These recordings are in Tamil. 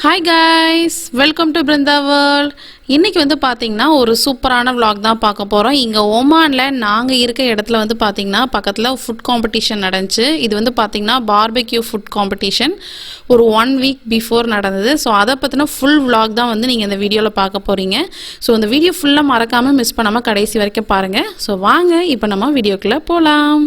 Hi guys, welcome to Brinda world. இன்றைக்கி வந்து பார்த்திங்கன்னா ஒரு சூப்பரான vlog தான் பார்க்க போகிறோம். இங்கே ஓமானில் நாங்கள் இருக்க இடத்துல வந்து பார்த்திங்கன்னா பக்கத்தில் ஃபுட் காம்படிஷன் நடந்துச்சு. இது வந்து பார்த்திங்கன்னா பார்பெக்யூ ஃபுட் காம்படிஷன் ஒரு 1 வீக் பிஃபோர் நடந்தது. ஸோ அதை பற்றின ஃபுல் vlog தான் வந்து நீங்கள் இந்த வீடியோவில் பார்க்க போகிறீங்க. ஸோ இந்த வீடியோ ஃபுல்லாக மறக்காமல் மிஸ் பண்ணாமல் கடைசி வரைக்கும் பாருங்கள். ஸோ வாங்க இப்போ நம்ம வீடியோக்குள்ளே போகலாம்.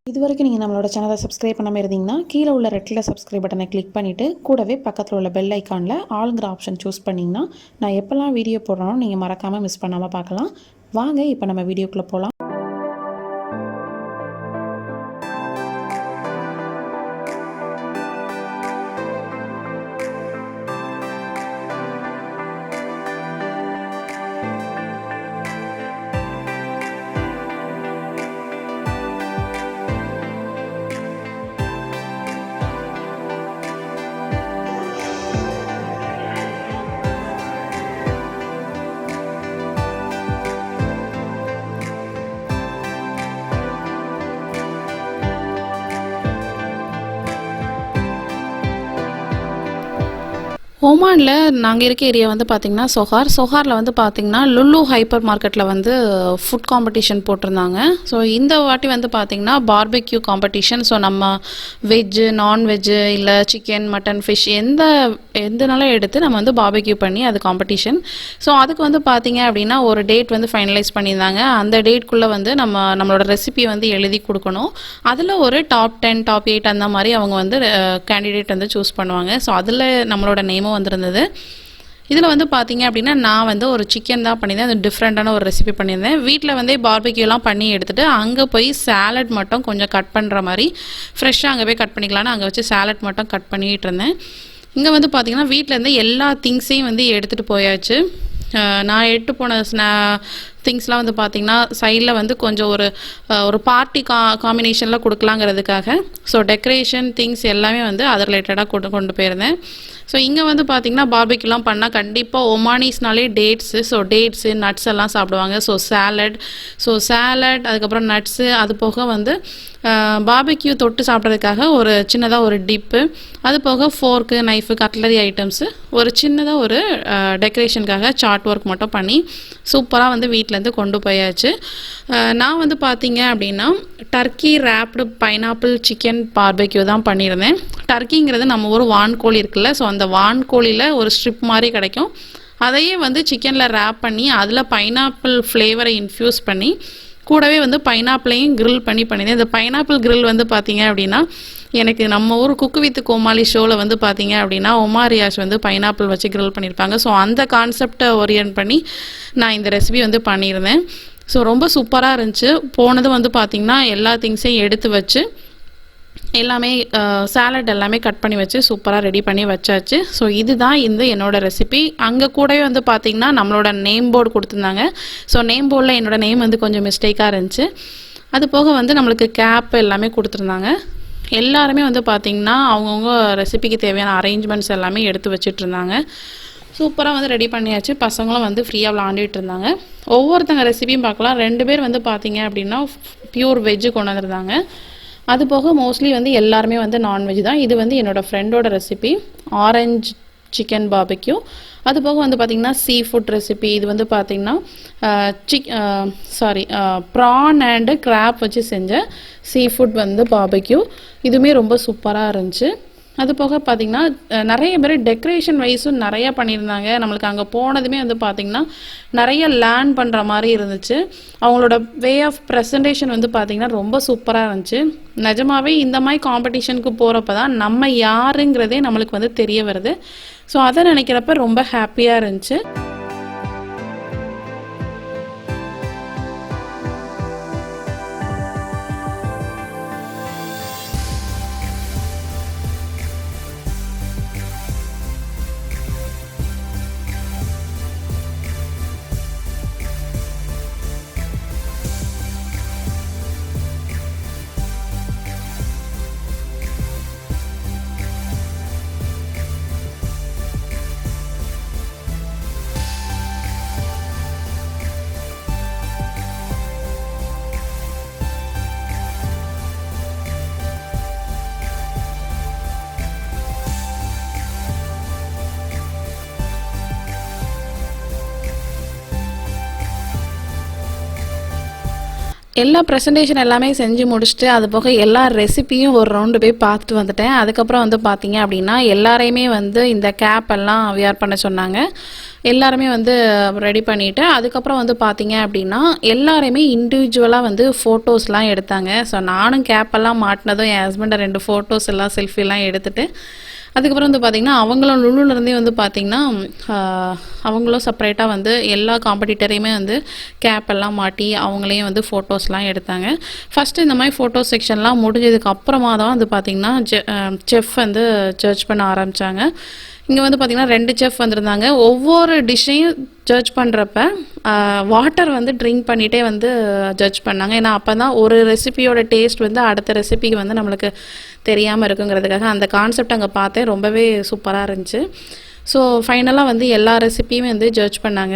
இது வரைக்கும் நீங்கள் நம்மளோட சேனலை சப்ஸ்கிரைப் பண்ணாமல் இருந்தீங்கன்னா கீழே உள்ள ரெட்டில் சப்ஸ்கிரைப் பட்டனை கிளிக் பண்ணிவிட்டு கூடவே பக்கத்தில் உள்ள பெல் ஐக்கானில் ஆளுங்கிற ஆப்ஷன் சூஸ் பண்ணிங்கன்னா நான் எப்போல்லாம் வீடியோ போடுறோம் நீங்கள் மறக்காமல் மிஸ் பண்ணாமல் பார்க்கலாம். வாங்க இப்போ நம்ம வீடியோக்குள்ளே போகலாம். ஓமானில் நாங்கள் இருக்க ஏரியா வந்து பார்த்திங்கன்னா சொஹாரில் வந்து பார்த்திங்கன்னா லுல்லு ஹைப்பர் மார்க்கெட்டில் வந்து ஃபுட் காம்படிஷன் போட்டிருந்தாங்க. ஸோ இந்த வாட்டி வந்து பார்த்திங்கன்னா பார்பெக்யூ காம்படிஷன். ஸோ நம்ம வெஜ்ஜு நான்வெஜ்ஜு இல்லை சிக்கன் மட்டன் ஃபிஷ் எந்தனாலும் எடுத்து நம்ம வந்து பார்பெக்யூ பண்ணி அது காம்படிஷன். ஸோ அதுக்கு வந்து பார்த்திங்க அப்படின்னா ஒரு டேட் வந்து ஃபைனலைஸ் பண்ணியிருந்தாங்க. அந்த டேட்குள்ளே வந்து நம்மளோட ரெசிபியை வந்து எழுதி கொடுக்கணும். அதில் ஒரு டாப் 10 டாப் 8 அந்த மாதிரி அவங்க வந்து கேண்டிடேட் வந்து சூஸ் பண்ணுவாங்க. ஸோ அதில் நம்மளோட நேமும் வந்திருந்தது. இதில் வந்து பார்த்தீங்க அப்படின்னா நான் வந்து ஒரு சிக்கன் தான் பண்ணியிருந்தேன். அது டிஃப்ரெண்ட்டான ஒரு ரெசிபி பண்ணியிருந்தேன். வீட்டில் வந்து பார்பெக்யூலாம் பண்ணி எடுத்துகிட்டு அங்கே போய் சாலட் மட்டும் கொஞ்சம் கட் பண்ணுற மாதிரி ஃப்ரெஷ்ஷாக அங்கே போய் கட் பண்ணிக்கலான்னு அங்கே வச்சு சாலட் மட்டும் கட் பண்ணிகிட்டு இருந்தேன். இங்கே வந்து பார்த்திங்கன்னா வீட்டிலேருந்து எல்லா திங்ஸையும் வந்து எடுத்துகிட்டு போயாச்சு. நான் எடுத்து போன திங்ஸ்லாம் வந்து பார்த்திங்கன்னா சைடில் வந்து கொஞ்சம் ஒரு பார்ட்டி காம்பினேஷனில் கொடுக்கலாங்கிறதுக்காக ஸோ டெக்கரேஷன் திங்ஸ் எல்லாமே வந்து அது ரிலேட்டடாக கொண்டு போயிருந்தேன். ஸோ இங்கே வந்து பார்த்திங்கன்னா பார்பெக்யூலாம் பண்ணால் கண்டிப்பாக ஒமானிஸ்னாலே டேட்ஸு நட்ஸ் எல்லாம் சாப்பிடுவாங்க. ஸோ சாலட் அதுக்கப்புறம் நட்ஸு அது போக வந்து பார்பெக்யூ தொட்டு சாப்பிட்றதுக்காக ஒரு சின்னதாக ஒரு டிப்பு, அது போக ஃபோர்க்கு நைஃபு கட்லரி ஐட்டம்ஸு, ஒரு சின்னதாக ஒரு டெக்கரேஷனுக்காக சார்ட் ஒர்க் மட்டும் பண்ணி சூப்பராக வந்து வீட்டிலேருந்து கொண்டு போயாச்சு. நான் வந்து பார்த்தீங்க அப்படின்னா Turkey raped pineapple chicken barbecue தான் பண்ணியிருந்தேன். டர்க்கிங்கிறது நம்ம ஒரு வான்கோழி இருக்குல்ல, ஸோ அந்த வான்கோழியில் ஒரு ஸ்ட்ரிப் மாதிரி கிடைக்கும். அதையே வந்து சிக்கனில் ரேப் பண்ணி அதில் பைனாப்பிள் ஃப்ளேவரை இன்ஃப்யூஸ் பண்ணி கூடவே வந்து பைனாப்பிளையும் கிரில் பண்ணியிருந்தேன். இந்த பைனாப்பிள் கிரில் வந்து பார்த்தீங்க அப்படின்னா எனக்கு நம்ம ஊர் குக்கு வித் கோமாளி ஷோவில் வந்து பார்த்தீங்க அப்படின்னா ஒமாரியாஷ் வந்து பைனாப்பிள் வச்சு கிரில் பண்ணியிருப்பாங்க. ஸோ அந்த கான்செப்டை ஓரியன்ட் பண்ணி நான் இந்த ரெசிபி வந்து பண்ணியிருந்தேன். ஸோ ரொம்ப சூப்பராக இருந்துச்சு. போனது வந்து பார்த்திங்கன்னா எல்லா திங்ஸையும் எடுத்து வச்சு எல்லாமே சாலட் எல்லாமே கட் பண்ணி வச்சு சூப்பராக ரெடி பண்ணி வச்சாச்சு. ஸோ இதுதான் என்னோடய ரெசிபி. அங்கே கூடவே வந்து பார்த்திங்கன்னா நம்மளோட நேம் போர்டு கொடுத்துருந்தாங்க. ஸோ நேம் போர்டில் என்னோடய நேம் வந்து கொஞ்சம் மிஸ்டேக்காக இருந்துச்சு. அது போக வந்து நம்மளுக்கு கேப் எல்லாமே கொடுத்துருந்தாங்க. எல்லாருமே வந்து பார்த்திங்கன்னா அவங்கவுங்க ரெசிபிக்கு தேவையான அரேஞ்ச்மெண்ட்ஸ் எல்லாமே எடுத்து வச்சுட்டு இருந்தாங்க. சூப்பராக வந்து ரெடி பண்ணியாச்சு. பசங்களும் வந்து ஃப்ரீயாக விளாண்டுட்டு இருந்தாங்க. ஒவ்வொருத்தங்க ரெசிபியும் பார்க்கலாம். 2 பேர் வந்து பார்த்திங்க அப்படின்னா பியூர் வெஜ்ஜு கொண்டு வந்திருந்தாங்க. அது போக மோஸ்ட்லி வந்து எல்லாருமே வந்து நான்வெஜ் தான். இது வந்து என்னோடய ஃப்ரெண்டோட ரெசிபி ஆரஞ்சு சிக்கன் பார்பெக்யூ. அது போக வந்து பார்த்திங்கன்னா சீ ஃபுட் ரெசிபி. இது வந்து பார்த்திங்கன்னா ப்ரான் அண்டு கிராப் வச்சு செஞ்ச சீ ஃபுட் வந்து பார்பெக்யூ. இதுவுமே ரொம்ப சூப்பராக இருந்துச்சு. அது போக பார்த்திங்கன்னா நிறைய பேர் டெக்கரேஷன் வைஸும் நிறையா பண்ணியிருந்தாங்க. நம்மளுக்கு அங்கே போனதுமே வந்து பார்த்திங்கன்னா நிறைய லேர்ன் பண்ணுற மாதிரி இருந்துச்சு. அவங்களோட வே ஆஃப் ப்ரெசன்டேஷன் வந்து பார்த்திங்கன்னா ரொம்ப சூப்பராக இருந்துச்சு. நிஜமாகவே இந்த மாதிரி காம்படிஷனுக்கு போகிறப்ப தான் நம்ம யாருங்கிறதே நம்மளுக்கு வந்து தெரிய வருது. ஸோ அதை நினைக்கிறப்ப ரொம்ப ஹாப்பியாக இருந்துச்சு. எல்லா ப்ரெசன்டேஷன் எல்லாமே செஞ்சு முடிச்சுட்டு அது போக எல்லா ரெசிபியும் ஒரு ரவுண்டு போய் பார்த்துட்டு வந்துட்டேன். அதுக்கப்புறம் வந்து பார்த்தீங்க அப்படின்னா எல்லாரையுமே வந்து இந்த கேப் எல்லாம் வியர் பண்ண சொன்னாங்க. எல்லாருமே வந்து ரெடி பண்ணிவிட்டு அதுக்கப்புறம் வந்து பார்த்தீங்க அப்படின்னா எல்லாருமே இண்டிவிஜுவலாக வந்து ஃபோட்டோஸ்லாம் எடுத்தாங்க. ஸோ நானும் கேப்பெல்லாம் மாட்டினதும் என் ஹஸ்பண்டை 2 ஃபோட்டோஸ் எல்லாம் செல்ஃபிலாம் எடுத்துகிட்டு அதுக்கப்புறம் வந்து பார்த்திங்கன்னா அவங்களும் லுலுலேருந்தே வந்து பார்த்திங்கன்னா அவங்களும் செப்பரேட்டாக வந்து எல்லா காம்படிட்டரையுமே வந்து கேப் எல்லாம் மாட்டி அவங்களையும் வந்து ஃபோட்டோஸ்லாம் எடுத்தாங்க. ஃபஸ்ட்டு இந்த மாதிரி ஃபோட்டோ செக்ஷன்லாம் முடிஞ்சதுக்கு அப்புறமா தான் வந்து பார்த்திங்கன்னா செஃப் வந்து ஜட்ஜ் பண்ண ஆரம்பித்தாங்க. இங்கே வந்து பார்த்திங்கன்னா 2 செஃப் வந்திருந்தாங்க. ஒவ்வொரு டிஷ்ஷையும் ஜட்ஜ் பண்ணுறப்ப வாட்டர் வந்து ட்ரிங்க் பண்ணிகிட்டே வந்து ஜட்ஜ் பண்ணாங்க. ஏன்னா அப்போ தான் ஒரு ரெசிபியோட டேஸ்ட் வந்து அடுத்த ரெசிபிக்கு வந்து நம்மளுக்கு தெரியாமல் இருக்குங்கிறதுக்காக அந்த கான்செப்ட் அங்கே பார்த்தேன். ரொம்பவே சூப்பராக இருந்துச்சு. ஸோ ஃபைனலாக வந்து எல்லா ரெசிபியுமே வந்து ஜட்ஜ் பண்ணாங்க.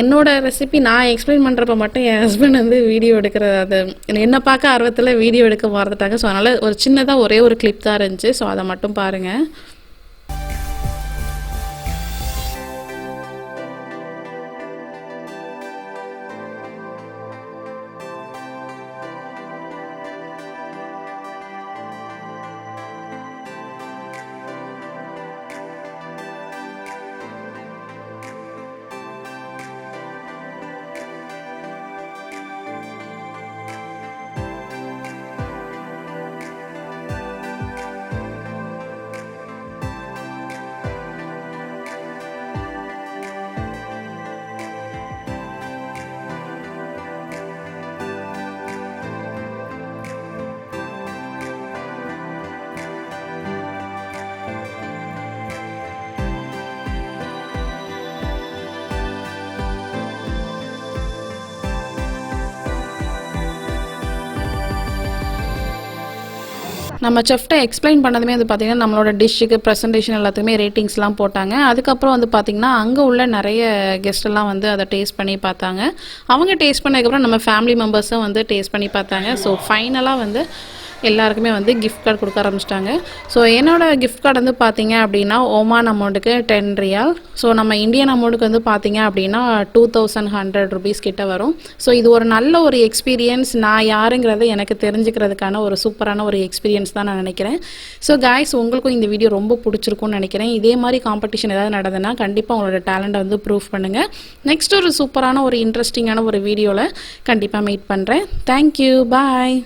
என்னோடய ரெசிபி நான் எக்ஸ்பிளைன் பண்ணுறப்ப மட்டும் என் ஹஸ்பண்ட் வந்து வீடியோ எடுக்கிற அது என்னை பார்க்க ஆர்வத்தில் வீடியோ எடுக்க மறந்துட்டாங்க. ஸோ அதனால் ஒரு சின்னதாக ஒரே ஒரு கிளிப் தான் இருந்துச்சு. ஸோ அதை மட்டும் பாருங்கள். நம்ம செஃப்ட்டை எக்ஸ்பிளைன் பண்ணதுமே வந்து பார்த்திங்கன்னா நம்மளோட டிஷ்ஷுக்கு ப்ரெசன்டேஷன் எல்லாத்துக்குமே ரேட்டிங்ஸ்லாம் போட்டாங்க. அதுக்கப்புறம் வந்து பார்த்திங்கன்னா அங்கே உள்ள நிறைய கெஸ்ட்டெல்லாம் வந்து அதை டேஸ்ட் பண்ணி பார்த்தாங்க. அவங்க டேஸ்ட் பண்ணதுக்கப்புறம் நம்ம ஃபேமிலி மெம்பர்ஸும் வந்து டேஸ்ட் பண்ணி பார்த்தாங்க. ஸோ ஃபைனலாக வந்து எல்லாருக்குமே வந்து கிஃப்ட் கார்டு கொடுக்க ஆரம்பிச்சிட்டாங்க. ஸோ என்னோடய கிஃப்ட் கார்டு வந்து பார்த்திங்க அப்படின்னா ஓமான் அமௌண்ட்டுக்கு 10 ரியால். ஸோ நம்ம இந்தியன் அமௌண்ட்டுக்கு வந்து பார்த்திங்க அப்படின்னா 2100 rupees கிட்ட வரும். ஸோ இது ஒரு நல்ல ஒரு எக்ஸ்பீரியன்ஸ். நான் யாருங்கிறத எனக்கு தெரிஞ்சுக்கிறதுக்கான ஒரு சூப்பரான ஒரு எக்ஸ்பீரியன்ஸ் தான் நான் நினைக்கிறேன். ஸோ காய்ஸ், உங்களுக்கும் இந்த வீடியோ ரொம்ப பிடிச்சிருக்கும்னு நினைக்கிறேன். இதே மாதிரி காம்படிஷன் ஏதாவது நடந்ததுன்னா கண்டிப்பாக உங்களோட டேலண்ட்டை வந்து ப்ரூவ் பண்ணுங்கள். நெக்ஸ்ட் ஒரு சூப்பரான ஒரு இன்ட்ரெஸ்டிங்கான ஒரு வீடியோவில் கண்டிப்பாக மீட் பண்ணுறேன். தேங்க்யூ, பாய்.